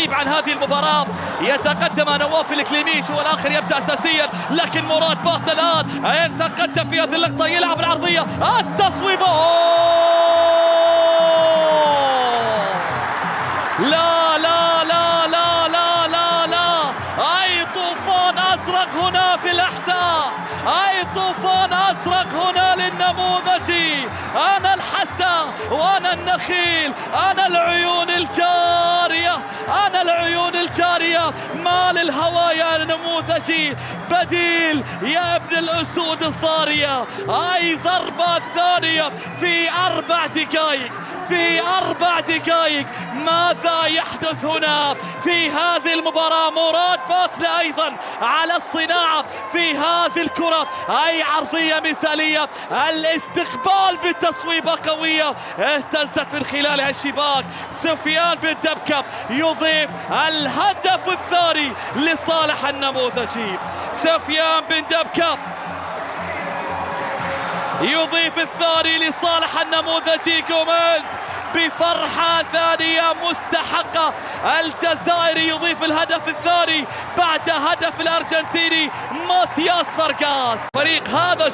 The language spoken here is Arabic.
يغيب عن هذه المباراة. يتقدم نواف الكليميش والآخر يبدأ أساسيا، لكن مراد باطن الآن يتقدم في هذه اللقطة، يلعب العرضية، التصويب لا لا لا لا لا لا لا، أي طوفان أزرق هنا في الأحساء، أي طوفان أزرق هنا للنموذجي. أنا الحسا وأنا النخيل، أنا العيون الجارية، أنا العيون الجارية، ما للهوى يا نموذجي بديل يا ابن الأسود الثارية. أي ضربة ثانية في 4 دقائق، في 4 دقائق. ماذا يحدث هنا في هذه المباراة؟ مراد باطلة أيضا على الصناعة في هذه الكرة، أي عرضية مثالية، الاستقبال بتصويبة قوية اهتزت من خلالها الشباك. سفيان بن دبكة يضيف الهدف الثاني لصالح النموذجي. سفيان بن دبكة يضيف الثاني لصالح النموذجي. جوميز بفرحة ثانية مستحقة، الجزائري يضيف الهدف الثاني بعد هدف الأرجنتيني ماتياس فرغاس. فريق هذا